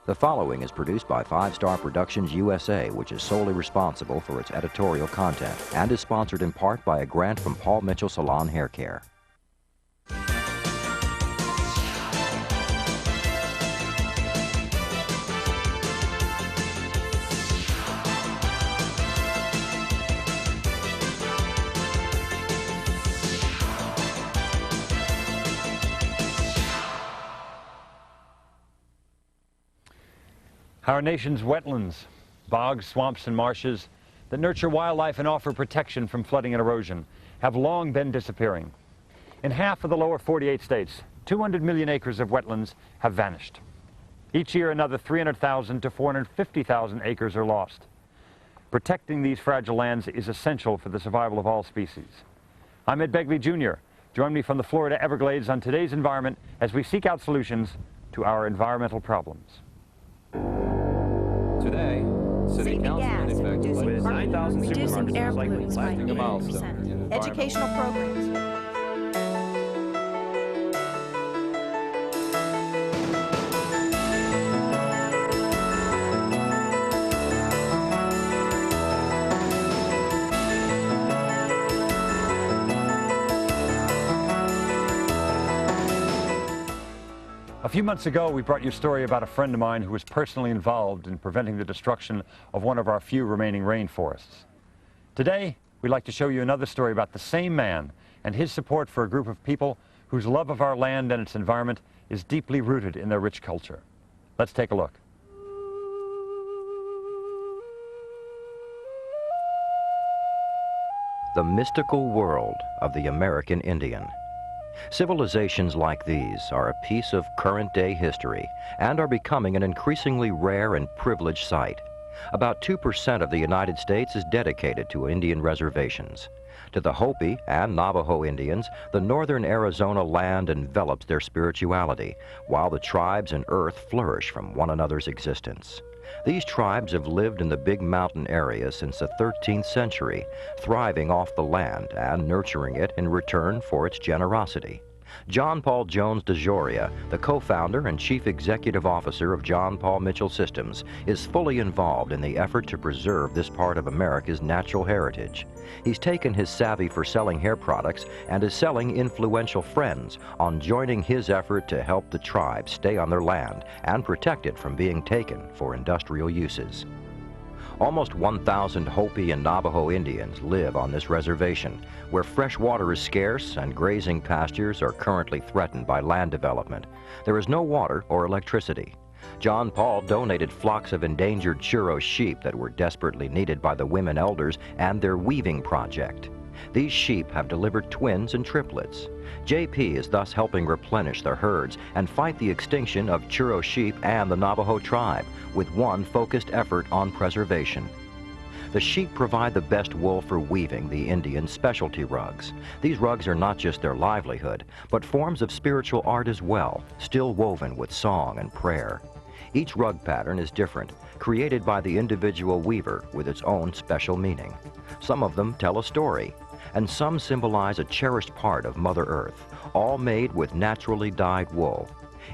The following is produced by 5 Star Productions USA, which is solely responsible for its editorial content, and is sponsored in part by a grant from Paul Mitchell Salon Hair Care. Our nation's wetlands, bogs, swamps, and marshes that nurture wildlife and offer protection from flooding and erosion have long been disappearing. In half of the lower 48 states, 200 million acres of wetlands have vanished. Each year, another 300,000 to 450,000 acres are lost. Protecting these fragile lands is essential for the survival of all species. I'm Ed Begley, Jr. Join me from the Florida Everglades on today's Environment as we seek out solutions to our environmental problems. Today, City Council reducing air pollutants by 80%. Educational programs. A few months ago, we brought you a story about a friend of mine who was personally involved in preventing the destruction of one of our few remaining rainforests. Today, we'd like to show you another story about the same man and his support for a group of people whose love of our land and its environment is deeply rooted in their rich culture. Let's take a look. The mystical world of the American Indian. Civilizations like these are a piece of current-day history and are becoming an increasingly rare and privileged sight. About 2% of the United States is dedicated to Indian reservations. To the Hopi and Navajo Indians, the northern Arizona land envelops their spirituality, while the tribes and earth flourish from one another's existence. These tribes have lived in the big mountain area since the 13th century, thriving off the land and nurturing it in return for its generosity. John Paul DeJoria, the co-founder and chief executive officer of John Paul Mitchell Systems, is fully involved in the effort to preserve this part of America's natural heritage. He's taken his savvy for selling hair products and is selling influential friends on joining his effort to help the tribe stay on their land and protect it from being taken for industrial uses. Almost 1,000 Hopi and Navajo Indians live on this reservation, where fresh water is scarce and grazing pastures are currently threatened by land development. There is no water or electricity. John Paul donated flocks of endangered Churro sheep that were desperately needed by the women elders and their weaving project. These sheep have delivered twins and triplets. JP is thus helping replenish their herds and fight the extinction of Churro sheep and the Navajo tribe with one focused effort on preservation. The sheep provide the best wool for weaving the Indian specialty rugs. These rugs are not just their livelihood, but forms of spiritual art as well, still woven with song and prayer. Each rug pattern is different, created by the individual weaver with its own special meaning. Some of them tell a story, and some symbolize a cherished part of Mother Earth, all made with naturally dyed wool.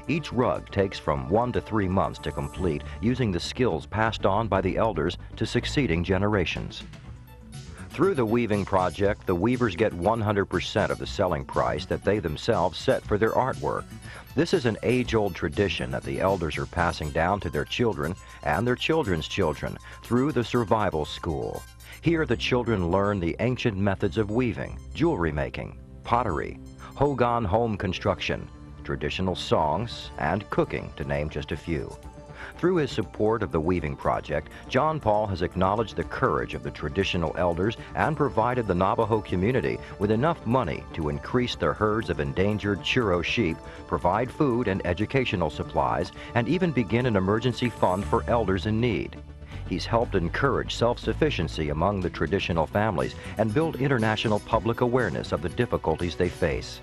Each rug takes from 1 to 3 months to complete, using the skills passed on by the elders to succeeding generations. Through the weaving project, the weavers get 100% of the selling price that they themselves set for their artwork. This is an age-old tradition that the elders are passing down to their children and their children's children through the survival school. Here, the children learn the ancient methods of weaving, jewelry making, pottery, hogan home construction, traditional songs, and cooking, to name just a few. Through his support of the weaving project, John Paul has acknowledged the courage of the traditional elders and provided the Navajo community with enough money to increase their herds of endangered Churro sheep, provide food and educational supplies, and even begin an emergency fund for elders in need. He's helped encourage self-sufficiency among the traditional families and build international public awareness of the difficulties they face.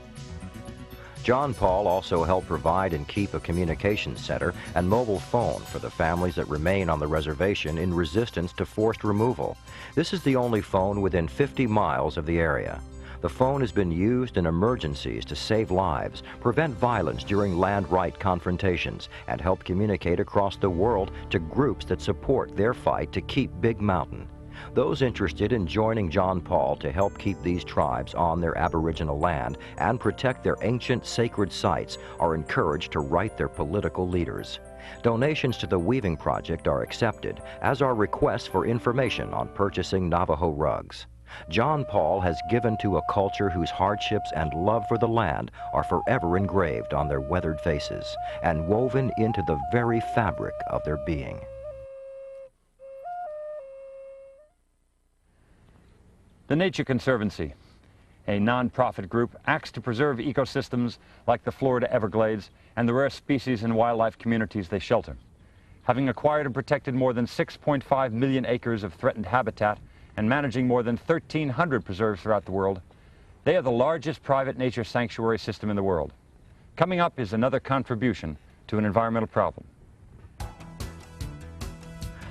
John Paul also helped provide and keep a communications center and mobile phone for the families that remain on the reservation in resistance to forced removal. This is the only phone within 50 miles of the area. The phone has been used in emergencies to save lives, prevent violence during land-right confrontations, and help communicate across the world to groups that support their fight to keep Big Mountain. Those interested in joining John Paul to help keep these tribes on their Aboriginal land and protect their ancient sacred sites are encouraged to write their political leaders. Donations to the Weaving Project are accepted, as are requests for information on purchasing Navajo rugs. John Paul has given to a culture whose hardships and love for the land are forever engraved on their weathered faces and woven into the very fabric of their being. The Nature Conservancy, a non-profit group, acts to preserve ecosystems like the Florida Everglades and the rare species and wildlife communities they shelter. Having acquired and protected more than 6.5 million acres of threatened habitat and managing more than 1,300 preserves throughout the world, they are the largest private nature sanctuary system in the world. Coming up is another contribution to an environmental problem.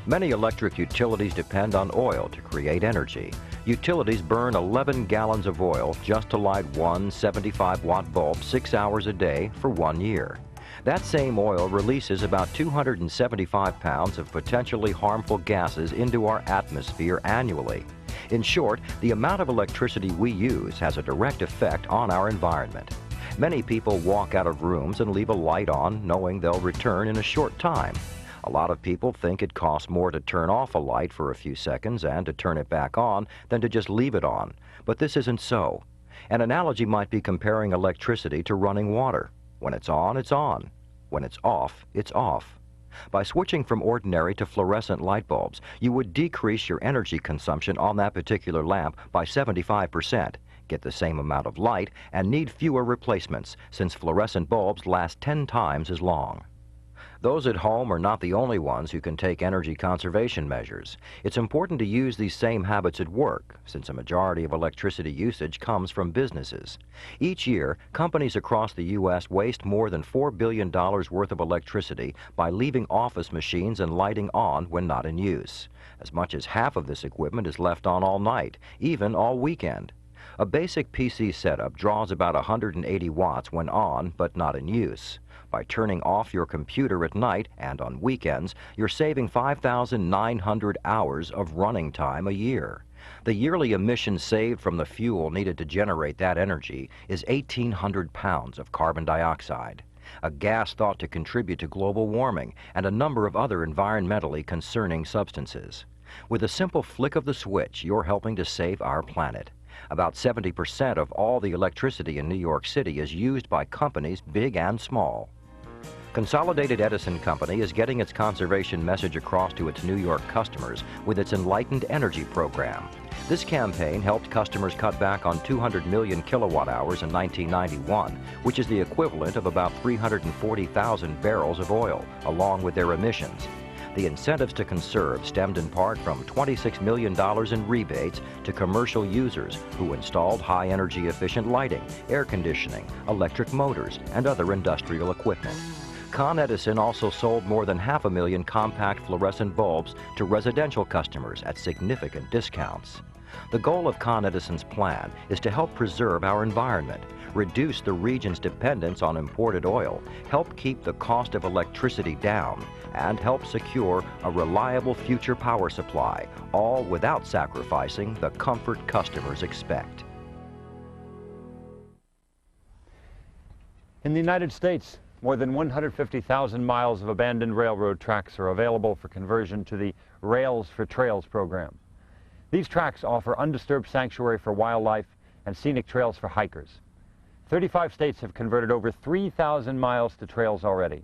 Many electric utilities depend on oil to create energy. Utilities burn 11 gallons of oil just to light one 75-watt bulb 6 hours a day for 1 year. That same oil releases about 275 pounds of potentially harmful gases into our atmosphere annually. In short, the amount of electricity we use has a direct effect on our environment. Many people walk out of rooms and leave a light on knowing they'll return in a short time. A lot of people think it costs more to turn off a light for a few seconds and to turn it back on than to just leave it on. But this isn't so. An analogy might be comparing electricity to running water. When it's on, it's on. When it's off, it's off. By switching from ordinary to fluorescent light bulbs, you would decrease your energy consumption on that particular lamp by 75%, get the same amount of light, and need fewer replacements, since fluorescent bulbs last 10 times as long. Those at home are not the only ones who can take energy conservation measures. It's important to use these same habits at work, since a majority of electricity usage comes from businesses. Each year, companies across the U.S. waste more than $4 billion worth of electricity by leaving office machines and lighting on when not in use. As much as half of this equipment is left on all night, even all weekend. A basic PC setup draws about 180 watts when on, but not in use. By turning off your computer at night and on weekends, you're saving 5,900 hours of running time a year. The yearly emissions saved from the fuel needed to generate that energy is 1,800 pounds of carbon dioxide, a gas thought to contribute to global warming and a number of other environmentally concerning substances. With a simple flick of the switch, you're helping to save our planet. About 70% of all the electricity in New York City is used by companies big and small. Consolidated Edison Company is getting its conservation message across to its New York customers with its Enlightened energy program. This campaign helped customers cut back on 200 million kilowatt hours in 1991, which is the equivalent of about 340,000 barrels of oil, along with their emissions. The incentives to conserve stemmed in part from $26 million in rebates to commercial users who installed high-energy efficient lighting, air conditioning, electric motors, and other industrial equipment. Con Edison also sold more than 500,000 compact fluorescent bulbs to residential customers at significant discounts. The goal of Con Edison's plan is to help preserve our environment, reduce the region's dependence on imported oil, help keep the cost of electricity down, and help secure a reliable future power supply, all without sacrificing the comfort customers expect. In the United States, more than 150,000 miles of abandoned railroad tracks are available for conversion to the Rails for Trails program. These tracks offer undisturbed sanctuary for wildlife and scenic trails for hikers. 35 states have converted over 3,000 miles to trails already.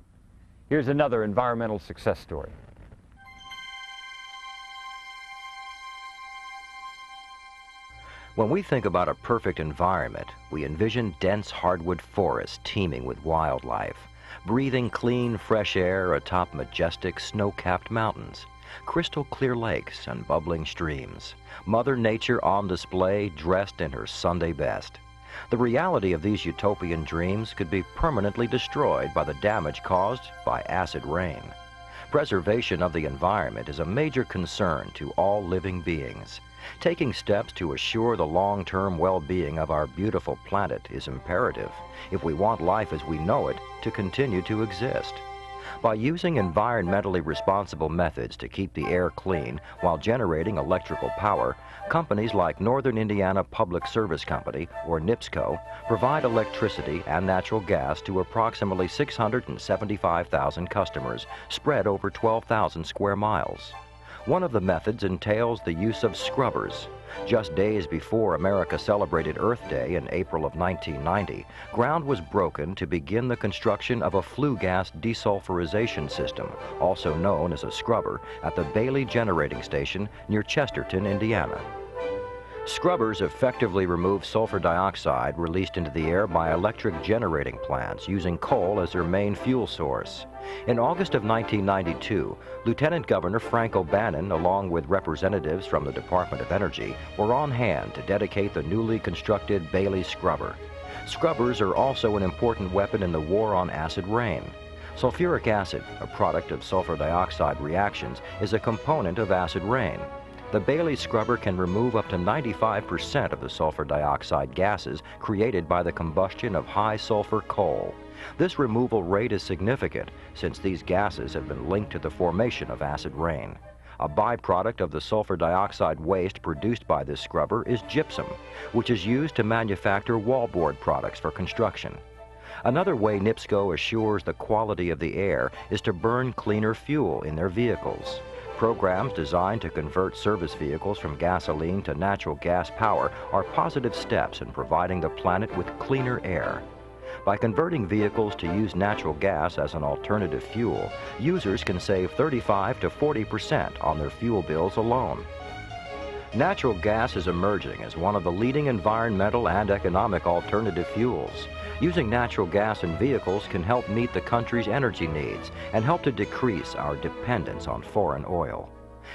Here's another environmental success story. When we think about a perfect environment, we envision dense hardwood forests teeming with wildlife, breathing clean, fresh air atop majestic, snow-capped mountains, crystal clear lakes and bubbling streams, Mother Nature on display, dressed in her Sunday best. The reality of these utopian dreams could be permanently destroyed by the damage caused by acid rain. Preservation of the environment is a major concern to all living beings. Taking steps to assure the long-term well-being of our beautiful planet is imperative if we want life as we know it to continue to exist. By using environmentally responsible methods to keep the air clean while generating electrical power, companies like Northern Indiana Public Service Company, or NIPSCO, provide electricity and natural gas to approximately 675,000 customers spread over 12,000 square miles. One of the methods entails the use of scrubbers. Just days before America celebrated Earth Day in April of 1990, ground was broken to begin the construction of a flue gas desulfurization system, also known as a scrubber, at the Bailey Generating Station near Chesterton, Indiana. Scrubbers effectively remove sulfur dioxide released into the air by electric generating plants using coal as their main fuel source. In August of 1992, Lieutenant Governor Frank O'Bannon, along with representatives from the Department of Energy, were on hand to dedicate the newly constructed Bailey scrubber. Scrubbers are also an important weapon in the war on acid rain. Sulfuric acid, a product of sulfur dioxide reactions, is a component of acid rain. The Bailey scrubber can remove up to 95% of the sulfur dioxide gases created by the combustion of high sulfur coal. This removal rate is significant since these gases have been linked to the formation of acid rain. A byproduct of the sulfur dioxide waste produced by this scrubber is gypsum, which is used to manufacture wallboard products for construction. Another way NIPSCO assures the quality of the air is to burn cleaner fuel in their vehicles. Programs designed to convert service vehicles from gasoline to natural gas power are positive steps in providing the planet with cleaner air. By converting vehicles to use natural gas as an alternative fuel, users can save 35 to 40% on their fuel bills alone. Natural gas is emerging as one of the leading environmental and economic alternative fuels. Using natural gas in vehicles can help meet the country's energy needs and help to decrease our dependence on foreign oil.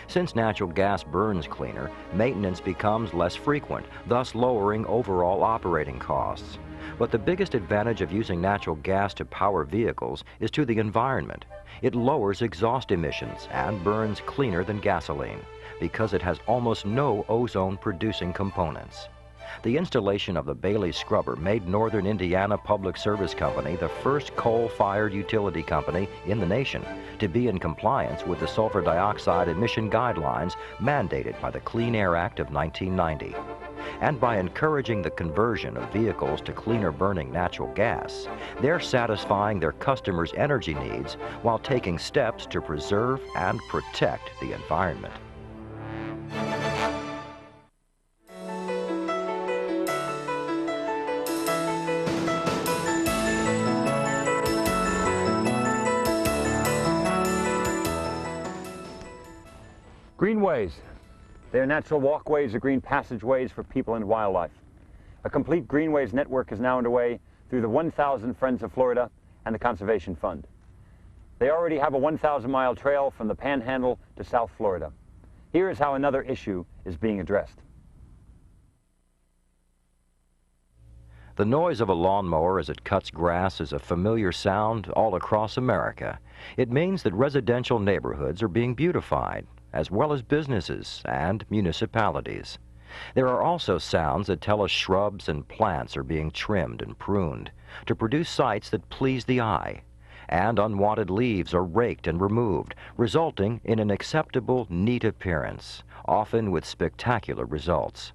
Since natural gas burns cleaner, maintenance becomes less frequent, thus lowering overall operating costs. But the biggest advantage of using natural gas to power vehicles is to the environment. It lowers exhaust emissions and burns cleaner than gasoline because it has almost no ozone-producing components. The installation of the Bailey scrubber made Northern Indiana Public Service Company the first coal-fired utility company in the nation to be in compliance with the sulfur dioxide emission guidelines mandated by the Clean Air Act of 1990. And by encouraging the conversion of vehicles to cleaner burning natural gas, they're satisfying their customers' energy needs while taking steps to preserve and protect the environment. Greenways. They are natural walkways or green passageways for people and wildlife. A complete greenways network is now underway through the 1,000 Friends of Florida and the Conservation Fund. They already have a 1,000-mile trail from the Panhandle to South Florida. Here is how another issue is being addressed. The noise of a lawnmower as it cuts grass is a familiar sound all across America. It means that residential neighborhoods are being beautified, as well as businesses and municipalities. There are also sounds that tell us shrubs and plants are being trimmed and pruned to produce sights that please the eye, and unwanted leaves are raked and removed, resulting in an acceptable, neat appearance, often with spectacular results.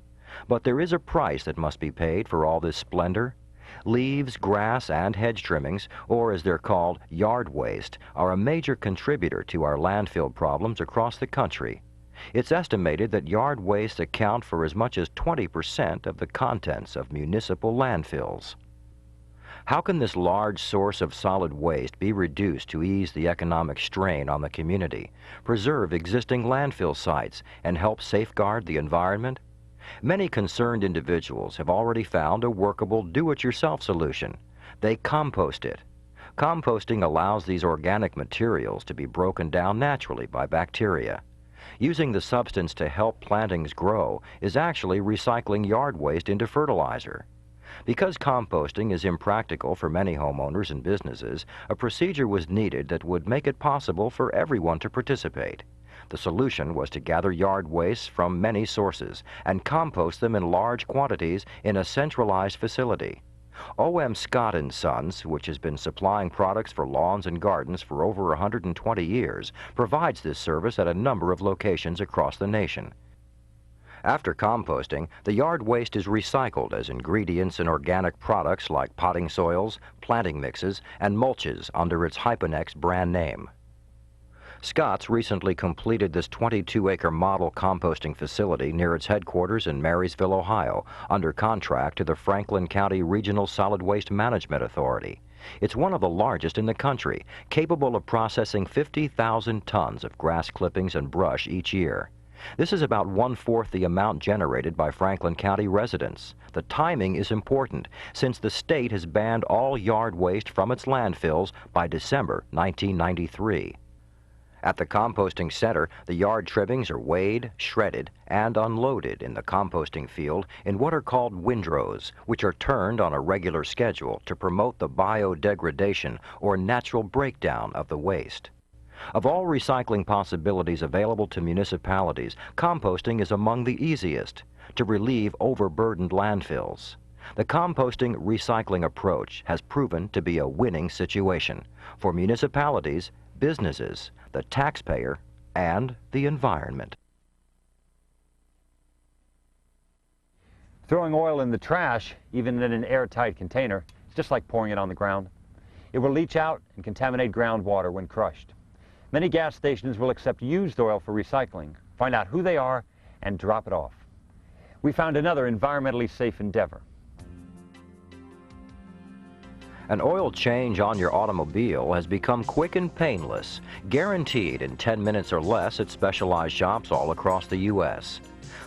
But there is a price that must be paid for all this splendor. Leaves, grass, and hedge trimmings, or as they're called, yard waste, are a major contributor to our landfill problems across the country. It's estimated that yard waste account for as much as 20% of the contents of municipal landfills. How can this large source of solid waste be reduced to ease the economic strain on the community, preserve existing landfill sites, and help safeguard the environment? Many concerned individuals have already found a workable do-it-yourself solution. They compost it. Composting allows these organic materials to be broken down naturally by bacteria. Using the substance to help plantings grow is actually recycling yard waste into fertilizer. Because composting is impractical for many homeowners and businesses, a procedure was needed that would make it possible for everyone to participate. The solution was to gather yard waste from many sources and compost them in large quantities in a centralized facility. O.M. Scott & Sons, which has been supplying products for lawns and gardens for over 120 years, provides this service at a number of locations across the nation. After composting, the yard waste is recycled as ingredients in organic products like potting soils, planting mixes, and mulches under its Hyponex brand name. Scott's recently completed this 22-acre model composting facility near its headquarters in Marysville, Ohio, under contract to the Franklin County Regional Solid Waste Management Authority. It's one of the largest in the country, capable of processing 50,000 tons of grass clippings and brush each year. This is about 1/4 the amount generated by Franklin County residents. The timing is important, since the state has banned all yard waste from its landfills by December 1993. At the composting center, the yard trimmings are weighed, shredded, and unloaded in the composting field in what are called windrows, which are turned on a regular schedule to promote the biodegradation or natural breakdown of the waste. Of all recycling possibilities available to municipalities, composting is among the easiest to relieve overburdened landfills. The composting recycling approach has proven to be a winning situation for municipalities, businesses, the taxpayer, and the environment. Throwing oil in the trash, even in an airtight container, is just like pouring it on the ground. It will leach out and contaminate groundwater when crushed. Many gas stations will accept used oil for recycling, find out who they are, and drop it off. We found another environmentally safe endeavor. An oil change on your automobile has become quick and painless, guaranteed in 10 minutes or less at specialized shops all across the U.S.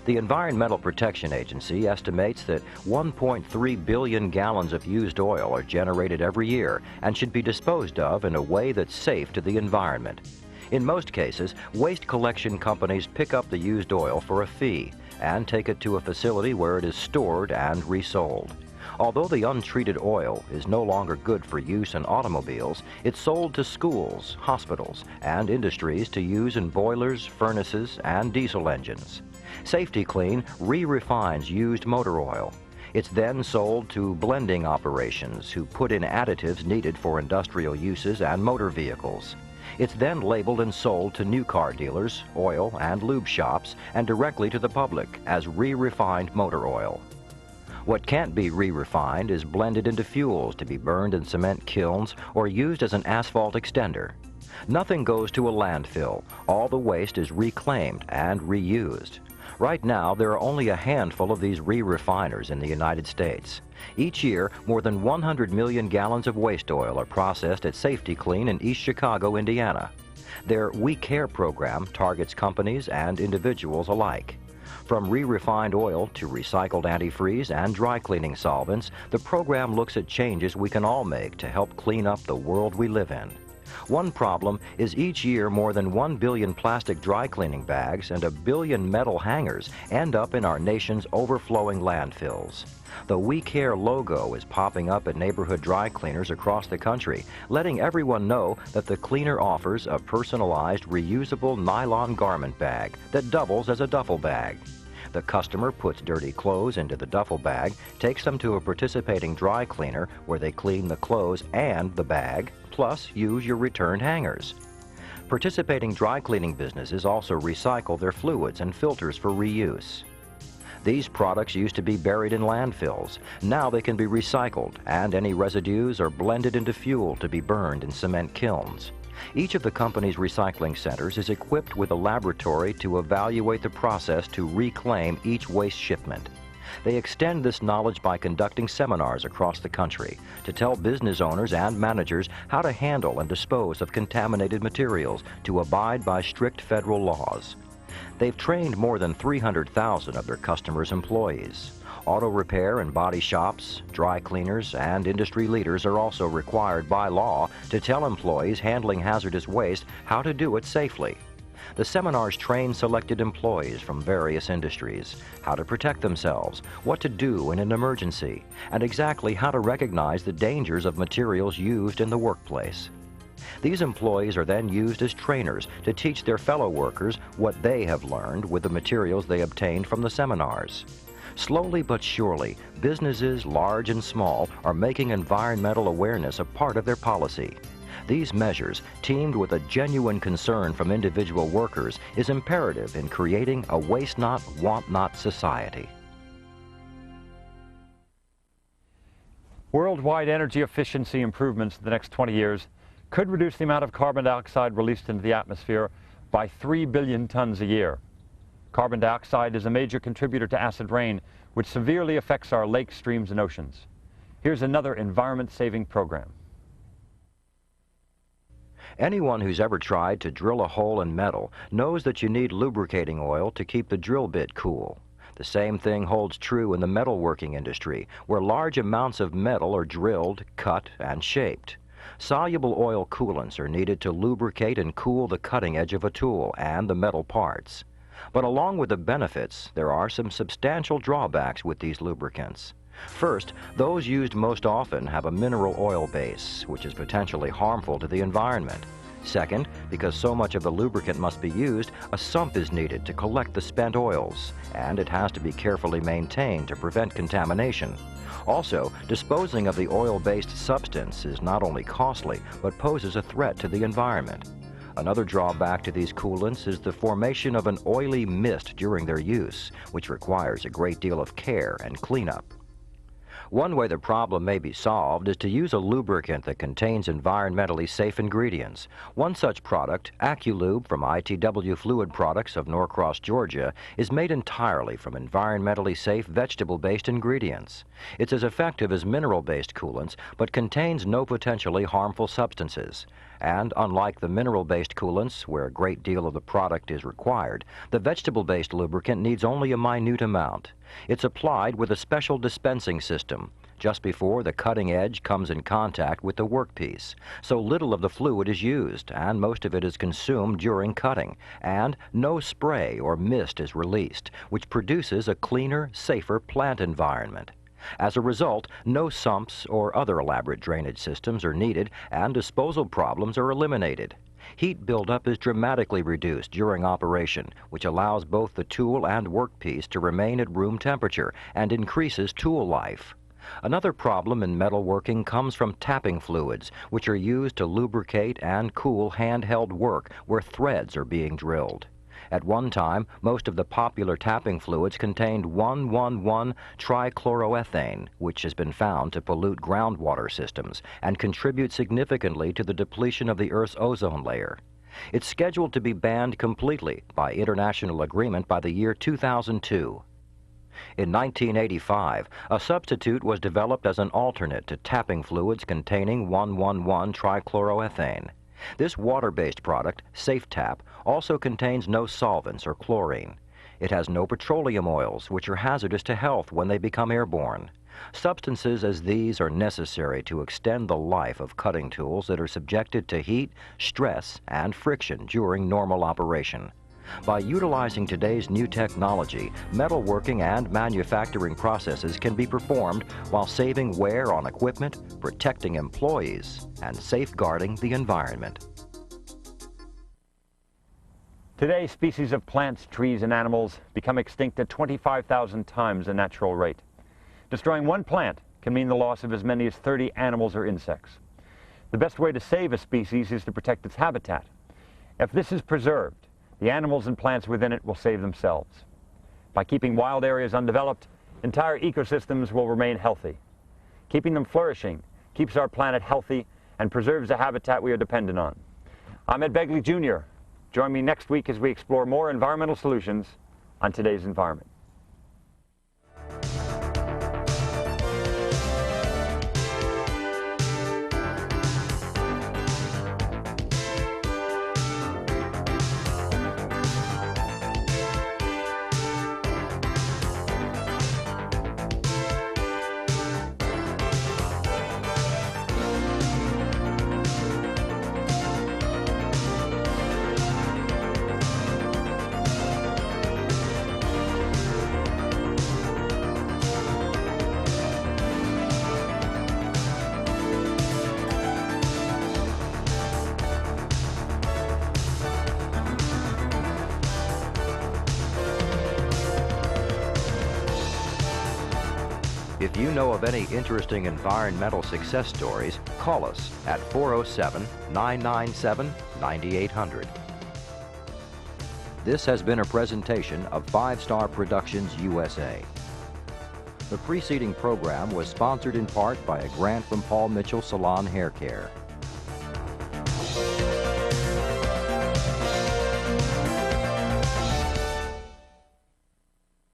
The Environmental Protection Agency estimates that 1.3 billion gallons of used oil are generated every year and should be disposed of in a way that's safe to the environment. In most cases, waste collection companies pick up the used oil for a fee and take it to a facility where it is stored and resold. Although the untreated oil is no longer good for use in automobiles, it's sold to schools, hospitals, and industries to use in boilers, furnaces, and diesel engines. Safety-Kleen re-refines used motor oil. It's then sold to blending operations who put in additives needed for industrial uses and motor vehicles. It's then labeled and sold to new car dealers, oil and lube shops, and directly to the public as re-refined motor oil. What can't be re-refined is blended into fuels to be burned in cement kilns or used as an asphalt extender. Nothing goes to a landfill. All the waste is reclaimed and reused. Right now, there are only a handful of these re-refiners in the United States. Each year, more than 100 million gallons of waste oil are processed at Safety-Kleen in East Chicago, Indiana. Their We Care program targets companies and individuals alike. From re-refined oil to recycled antifreeze and dry cleaning solvents, the program looks at changes we can all make to help clean up the world we live in. One problem is each year more than 1 billion plastic dry cleaning bags and 1 billion metal hangers end up in our nation's overflowing landfills. The We Care logo is popping up at neighborhood dry cleaners across the country, letting everyone know that the cleaner offers a personalized, reusable nylon garment bag that doubles as a duffel bag. The customer puts dirty clothes into the duffel bag, takes them to a participating dry cleaner where they clean the clothes and the bag, plus use your returned hangers. Participating dry cleaning businesses also recycle their fluids and filters for reuse. These products used to be buried in landfills. Now they can be recycled, and any residues are blended into fuel to be burned in cement kilns. Each of the company's recycling centers is equipped with a laboratory to evaluate the process to reclaim each waste shipment. They extend this knowledge by conducting seminars across the country to tell business owners and managers how to handle and dispose of contaminated materials to abide by strict federal laws. They've trained more than 300,000 of their customers' employees. Auto repair and body shops, dry cleaners, and industry leaders are also required by law to tell employees handling hazardous waste how to do it safely. The seminars train selected employees from various industries, how to protect themselves, what to do in an emergency, and exactly how to recognize the dangers of materials used in the workplace. These employees are then used as trainers to teach their fellow workers what they have learned with the materials they obtained from the seminars. Slowly but surely, businesses, large and small, are making environmental awareness a part of their policy. These measures, teamed with a genuine concern from individual workers, is imperative in creating a waste not, want not society. Worldwide energy efficiency improvements in the next 20 years could reduce the amount of carbon dioxide released into the atmosphere by 3 billion tons a year. Carbon dioxide is a major contributor to acid rain, which severely affects our lakes, streams, and oceans. Here's another environment-saving program. Anyone who's ever tried to drill a hole in metal knows that you need lubricating oil to keep the drill bit cool. The same thing holds true in the metalworking industry, where large amounts of metal are drilled, cut, and shaped. Soluble oil coolants are needed to lubricate and cool the cutting edge of a tool and the metal parts. But along with the benefits, there are some substantial drawbacks with these lubricants. First, those used most often have a mineral oil base, which is potentially harmful to the environment. Second, because so much of the lubricant must be used, a sump is needed to collect the spent oils, and it has to be carefully maintained to prevent contamination. Also, disposing of the oil-based substance is not only costly, but poses a threat to the environment. Another drawback to these coolants is the formation of an oily mist during their use, which requires a great deal of care and cleanup. One way the problem may be solved is to use a lubricant that contains environmentally safe ingredients. One such product, AccuLube from ITW Fluid Products of Norcross, Georgia, is made entirely from environmentally safe vegetable-based ingredients. It's as effective as mineral-based coolants, but contains no potentially harmful substances. And unlike the mineral-based coolants, where a great deal of the product is required, the vegetable-based lubricant needs only a minute amount. It's applied with a special dispensing system, just before the cutting edge comes in contact with the workpiece. So little of the fluid is used, and most of it is consumed during cutting, and no spray or mist is released, which produces a cleaner, safer plant environment. As a result, no sumps or other elaborate drainage systems are needed, and disposal problems are eliminated. Heat buildup is dramatically reduced during operation, which allows both the tool and workpiece to remain at room temperature and increases tool life. Another problem in metalworking comes from tapping fluids, which are used to lubricate and cool handheld work where threads are being drilled. At one time, most of the popular tapping fluids contained 1,1,1-trichloroethane, which has been found to pollute groundwater systems and contribute significantly to the depletion of the Earth's ozone layer. It's scheduled to be banned completely by international agreement by the year 2002. In 1985, a substitute was developed as an alternate to tapping fluids containing 1,1,1-trichloroethane. This water-based product, SafeTap, also contains no solvents or chlorine. It has no petroleum oils, which are hazardous to health when they become airborne. Substances as these are necessary to extend the life of cutting tools that are subjected to heat, stress, and friction during normal operation. By utilizing today's new technology, metalworking and manufacturing processes can be performed while saving wear on equipment, protecting employees, and safeguarding the environment. Today, species of plants, trees, and animals become extinct at 25,000 times the natural rate. Destroying one plant can mean the loss of as many as 30 animals or insects. The best way to save a species is to protect its habitat. If this is preserved, the animals and plants within it will save themselves. By keeping wild areas undeveloped, entire ecosystems will remain healthy. Keeping them flourishing keeps our planet healthy and preserves the habitat we are dependent on. I'm Ed Begley, Jr. Join me next week as we explore more environmental solutions on Today's Environment. If you know of any interesting environmental success stories, call us at 407-997-9800. This has been a presentation of 5 Star Productions USA. The preceding program was sponsored in part by a grant from Paul Mitchell Salon Hair Care.